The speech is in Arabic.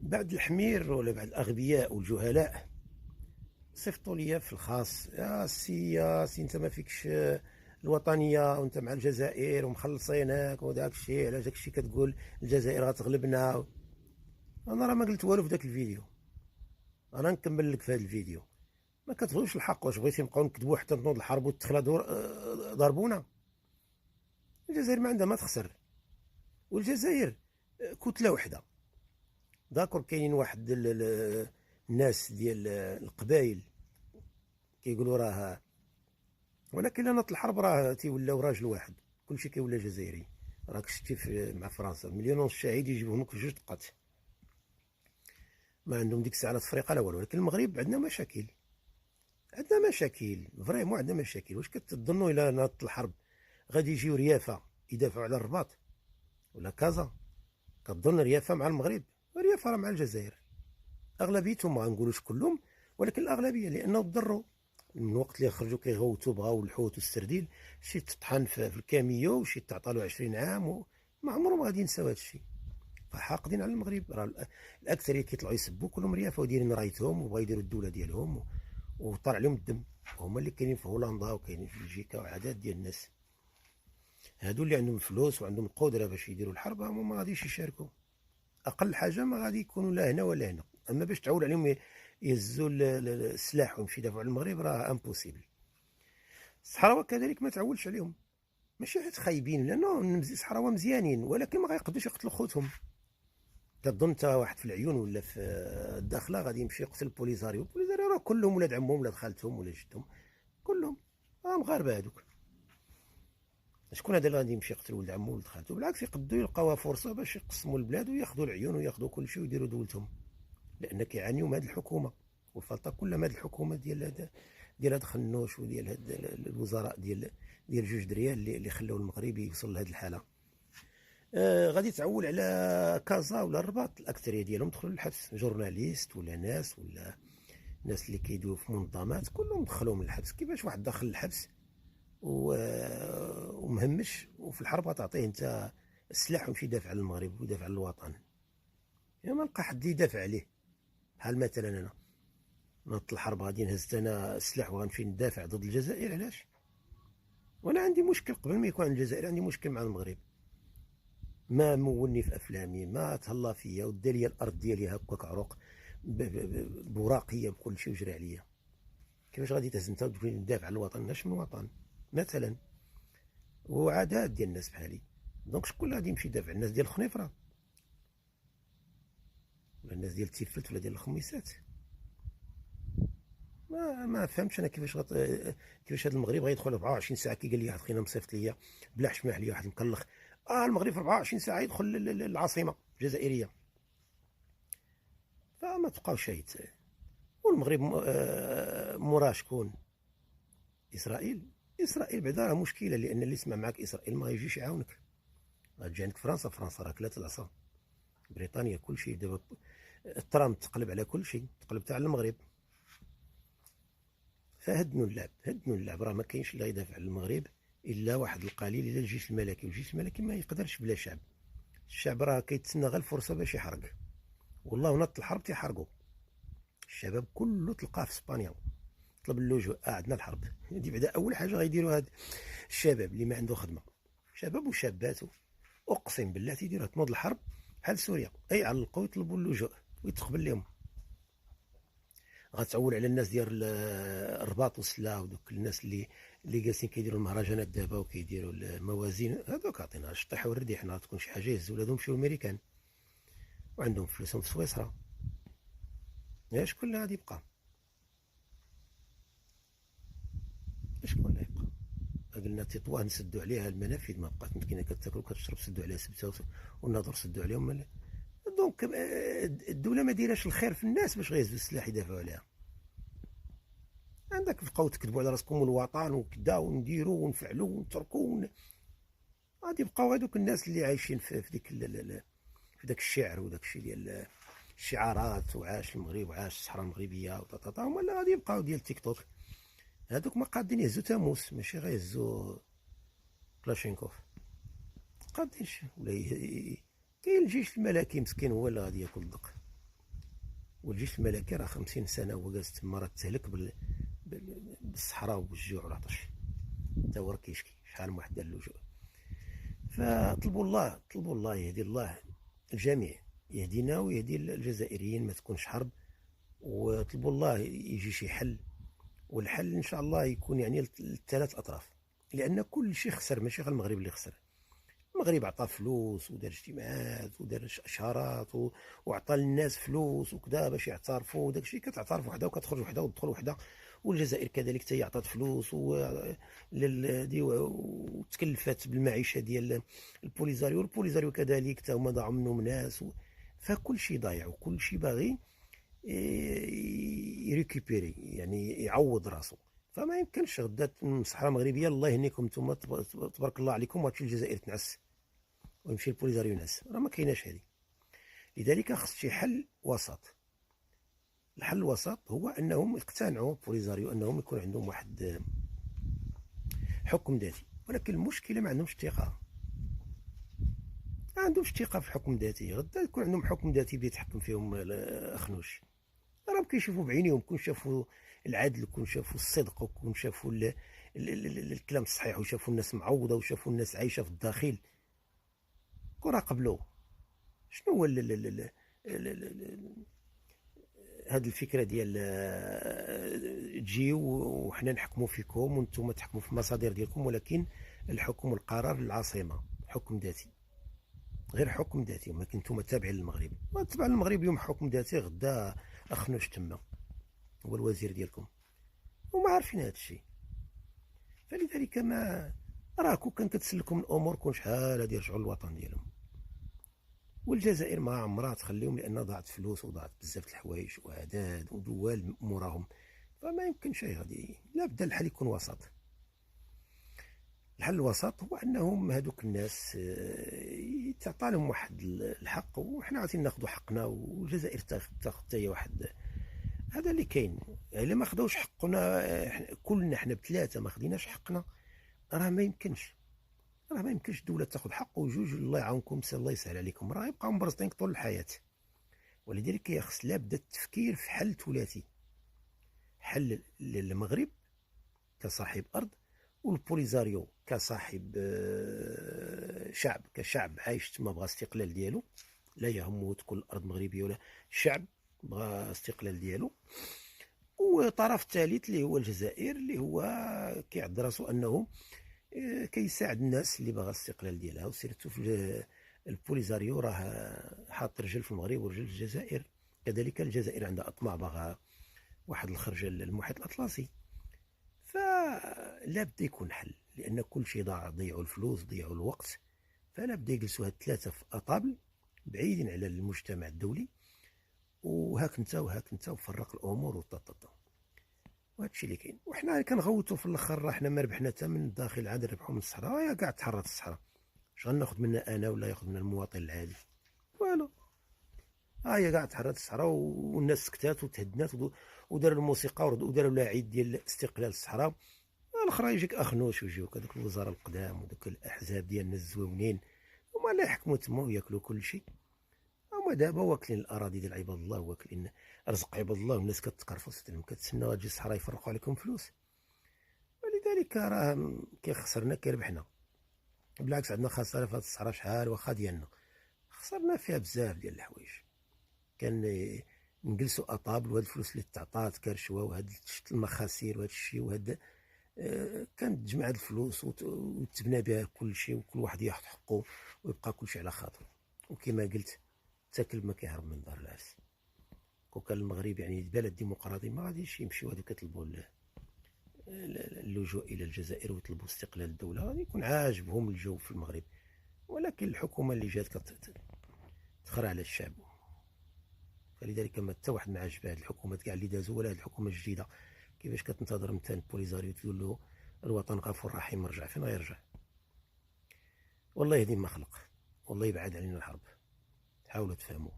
بعد الحمير ولا بعد الأغبياء والجهلاء صيفطوا لي في الخاص: يا سي انت ما فيكش الوطنيه وانت مع الجزائر ومخلصينك وداك الشيء، علاش داك الشيء كتقول الجزائر غتغلبنا؟ انا راه ما قلت والو في داك الفيديو. انا نكمل لك في هذا الفيديو. ما كتبغيوش الحق. واش بغيتي نبقاو نكذبوا حتى تنوض الحرب والتخلى ضربونا؟ الجزائر ما عندها ما تخسر. والجزائر كتله وحده. داكور كاينين واحد الناس ديال القبائل كيقولوا راه، ولكن لنا الحرب راه تيولاو راجل واحد، كلشي كيولى جزائري. راك شتي مع فرنسا مليون ونص شهيد يجيبهم لك في جوج دقات. ما عندهم ديك الساعه لا تفريقه لا والو. ولكن المغرب عندنا مشاكل، عندنا مشاكل فريمون، عندنا مشاكل. واش كتظنوا الا ناضت الحرب غادي يجيو ريافه يدافعوا على الرباط ولا كازا؟ كتظن ريافه مع المغرب؟ ريافه راه مع الجزائر. اغلبيتهم، ما نقولوش كلهم، ولكن الاغلبيه، لانه تضروا من وقت اللي خرجوا كيغوتوا بغاو الحوت والسرديل. شي تطحن في الكاميو وشي تعطى له 20 عام وما عمرهم غادي ينساو هذا الشيء. فحاقدين على المغرب. راه الاكثريه كيطلعوا يسبوا كلهم ريافه ودايرين رايتهم وبغا يديروا الدوله ديالهم وطالع عليهم الدم. هما اللي كاينين في هولندا وكاينين في بلجيكا وعدد ديال الناس. هادو اللي عندهم الفلوس وعندهم القدره باش يديروا الحرب هما ما غاديش يشاركوا. اقل حاجه ما غادي يكونوا لا هنا ولا هنا. اما باش تعول عليهم يهزوا السلاح ويمشي يدافعوا على المغرب راه امبوسيبل. الصحراوه كذلك ما تعولش عليهم. ماشي حيت خايبين، لانه الصحراوه مزيانين، ولكن ما غيقدوش يقتلوا خوتهم. تظن انت واحد في العيون ولا في الداخله غادي يمشي يقتل البوليزاريو؟ البوليزاريو راه كلهم ولاد عمهم ولاد خالتهم ولا جدهم، كلهم مغاربه هذوك. شكون هذا اللي غادي يمشي يقتل ولد عمو ولد خالته؟ بالعكس، يقدروا يلقاوها فرصه باش يقسموا البلاد وياخذوا العيون وياخذوا كل شيء ويديروا دولتهم. لان كيعانيوا من هذه الحكومه، والفلطه كلها من هذه الحكومه ديال هاد خنوش وديال هاد الوزراء ديال جوج دريال اللي خلاو المغرب يوصل لهذه الحاله. غادي تعول على كازا ولا الرباط. الاكثريه ديالهم دخلوا للحبس، جورناليست ولا ناس اللي كيدويو في منظمات كلهم دخلوهم للحبس. كيفاش واحد داخل الحبس ومهمش، وفي الحرب غتعطيه انت السلاح ويمشي يدافع على المغرب ويدافع على الوطن؟ يعني ما لقى حد يدافع عليه. بحال مثلا انا نط الحرب غادي نهز انا السلاح وغنمشي ندافع ضد الجزائر، علاش؟ وانا عندي مشكل قبل ما يكون عند الجزائر، عندي مشكل مع المغرب. ما مولني في افلامي، ما تهلا فيا ودا لي الارض ديالي هكاك عروق بوراقيه بكل شيء وجري عليا. كيفاش غادي تهز انت وتقول ندافع على الوطن؟ اش من وطن مثلا؟ وعادات ديال الناس بحالي. دونك شكون اللي غادي يمشي يدافع؟ الناس ديال الخنيفره ولا الناس ديال التيفلت ولا ديال الخميسات؟ ما فهمتش انا كيفاش هذا المغرب غيدخل 24 ساعه. كي قال لي واحد خوينا مصيفط ليا بلا حشمه عليا واحد مكلخ: المغرب في 24 ساعه يدخل العاصمه الجزائريه. فما تبقاو شايد. والمغرب موراه شكون؟ اسرائيل. اسرائيل بعدا راه مشكله، لان اللي يسمع معك اسرائيل ما يجيش يعاونك. غتجي عندك فرنسا راه كلات العصا. بريطانيا كل شيء دابا. ترامب تقلب على كل شيء، تقلب تاع المغرب. فهدنوا اللعب راه ما كاينش اللي يدافع على المغرب الا واحد القليل، الا الجيش الملكي. والجيش الملكي ما يقدرش بلا شعب. الشعب راه كيتسنى غير الفرصه باش يحرق. والله نط الحرب تيحرقوا. الشباب كله تلقاه في اسبانيا طلب اللجوء. عندنا الحرب دي بعدا اول حاجه غيديروا هاد الشباب اللي ما عنده خدمه، شباب وشابات، اقسم بالله تيديروا تنوض الحرب بحال سوريا، اي علقوا يطلبوا اللجوء ويتقبل لهم. غتعول على الناس ديال الرباط والسلا ودوك الناس اللي جالسين كيديروا المهرجانات دابا وكيديروا الموازين. هذوك عطينا الشطيح والردي، حنا تكون شي حاجه يهزوا ولادهم يمشيو للميريكان وعندهم فلوسهم في سويسرا. شكون اللي غادي يبقى؟ شكون اللي يبقى؟ قلنا تطوان نسدوا عليها المنافذ، ما بقات مسكينه كتاكل وكتشرب، سدوا عليها سبته والنظر سدوا عليهم. دونك الدوله ما دايراش الخير في الناس باش غيهزوا السلاح يدافعوا عليها. عندك بقاو تكذبوا على راسكم الوطن وكذا ونديروا ونفعلوا ونتركوا غادي يبقاو هذوك الناس اللي عايشين في ديك في داك الشعر وداك الشيء ديال الشعارات وعاش المغرب وعاش الصحراء المغربيه وطاطا. هما اللي غادي يبقاو ديال تيك توك. هذوك ما قادين يهزوا تاموس، ماشي غيهزوا كلاشينكوف. قادينش ولا كاين الجيش الملكي مسكين هو اللي غادي ياكل الدق. والجيش الملكي راه 50 سنه هو جالس تما، راه تهلك بالصحراء والجوع والعطش، تا هو راه كيشكي شحال من واحد دار اللجوء. فطلبوا الله، طلبوا الله يهدي الله الجميع، يهدينا ويهدي الجزائريين، ما تكونش حرب، وطلبوا الله يجي شي حل. والحل ان شاء الله يكون يعني للثلاث اطراف، لان كل شيء خسر، ماشي غير المغرب اللي خسر. المغرب عطى فلوس ودار اجتماعات ودار اشهارات وعطى للناس فلوس وكذا باش يعترفوا، وداك الشيء كتعترف وحده وكتخرج وحده وتدخل وحده. والجزائر كذلك حتى هي عطات فلوس وتكلفات بالمعيشه ديال البوليزاريو، والبوليزاريو كذلك حتى هما ضاعوا منهم ناس فكل شيء ضايع، وكل شيء باغي يريكيبيري، يعني يعوض راسو. فما يمكنش غدا الصحراء المغربيه الله يهنيكم نتوما تبارك الله عليكم، وتمشي الجزائر تنعس ويمشي البوليزاريو ينعس، راه ما كايناش هذه. لذلك خص شي حل وسط. الحل الوسط هو انهم يقتنعوا البوليزاريو انهم يكون عندهم واحد حكم ذاتي، ولكن المشكله ما عندهمش ثقه، ما عندهمش ثقه في الحكم الذاتي. غدا يكون عندهم حكم ذاتي بيتحكم فيهم اخنوش، راهم كيشوفوا بعينيهم، كون شافوا العدل، كون شافوا الصدق، وكون شافوا الكلام الصحيح، وشافوا الناس معوضه، وشافوا الناس عايشه في الداخل، كون قبلوا. شنو هو هاد الفكره ديال تجيو وحنا نحكموا فيكم وانتم تحكموا في المصادر ديالكم، ولكن الحكم والقرار للعاصمه، حكم ذاتي، غير حكم ذاتي، ولكن انتم تابعين للمغرب، تبع المغرب يوم حكم ذاتي، غدا اخنوش تما هو الوزير ديالكم، وما عارفين هذا الشيء. فلذلك ما راكو كان كتسلكم الامور كون شحال هادي يرجعوا للوطن ديالهم. والجزائر ما عمرها تخليهم، لان ضاعت فلوس وضاعت بزاف د الحوايج وعداد ودول موراهم، فما يمكنش غادي. لا بد الحل يكون وسط. الحل الوسط هو انهم هذوك الناس يتعطى لهم واحد الحق، وحنا عاوتاني ناخذوا حقنا، والجزائر تاخذ حتى هي واحد. هذا اللي كاين. الا ما خداوش حقنا كلنا حنا بثلاثه ما خديناش حقنا، راه ما يمكنش، راه ما يمكنش دوله تاخذ حق وجوج الله يعاونكم الله يسهل عليكم، راه يبقاو مبرزطين طول الحياه. ولذلك خص لابد التفكير في حل ثلاثي، حل للمغرب كصاحب ارض، والبوليزاريو كصاحب شعب، كشعب عايش تما بغى استقلال ديالو، لا يهمه تكون الارض مغربيه ولا الشعب بغى استقلال ديالو. وطرف ثالث اللي هو الجزائر، اللي هو كيعد راسو انه كيساعد الناس اللي باغا الاستقلال ديالها، وسيرتو في البوليزاريو راه حاط رجل في المغرب ورجل في الجزائر. كذلك الجزائر عندها اطماع باغا واحد الخرج للمحيط الاطلسي. فلا بد يكون حل، لان كل شيء ضيعوا الفلوس، ضيعوا الوقت. فلا بد يجلسوا هاد الثلاثه في اطابل بعيدين على المجتمع الدولي، وهاك انت وهاك انت، وفرق الامور وطططا. وهذا الشيء اللي كاين. وحنا كنغوتوا في الاخر، راه حنا ما ربحنا حتى من الداخل، عاد ربحوا من الصحراء، يا كاع تحررت الصحراء. اش غناخذ منا انا ولا ياخذ منا المواطن العادي؟ والو. هي كاع تحررت الصحراء، والناس سكتات وتهدنات، وداروا الموسيقى وداروا العيد ديال استقلال الصحراء. الاخرى يجيك اخنوش ويجيوك هذوك الوزراء القدام ودوك الاحزاب ديالنا الزويونين، هما اللي يحكموا تما وياكلوا كل شيء. هما دابا واكلين الاراضي ديال عباد الله، واكلين رزق عباد الله، والناس كتقرفص كتسنى غتجي الصحراء يفرقوا عليكم فلوس. ولذلك راه كي خسرنا كي ربحنا. بالعكس عندنا خساره في هذه الصحراء شحال واخا ديالنا، خسرنا فيها بزاف ديال الحوايج. كان نجلسوا اطابل، وهاد الفلوس اللي تعطات كرشوه، وهاد المخاسير وهاد الشيء، وهاد كانت تجمع هاد الفلوس وتبنى بها كل شيء، وكل واحد ياخذ حقه، ويبقى كل شيء على خاطره. وكما قلت حتى كلب ما كيهرب من دار العرس. كون كان المغرب يعني بلد ديمقراطي، ما غاديش يمشيو هادو كيطلبوا اللجوء الى الجزائر ويطلبوا استقلال الدوله، غادي يكون عاجبهم الجو في المغرب. ولكن الحكومه اللي جات كتخرع على الشعب. فلذلك ما حتى واحد ما عاجبه هاد الحكومات كاع اللي دازوا، ولا هاد الحكومه الجديده كيفاش كتنتظر مثلا البوليزاريو تقول له الوطن غفور رحيم، رجع فين غيرجع؟ والله يهدي ما خلق، والله يبعد علينا الحرب. حاولوا تفهموا.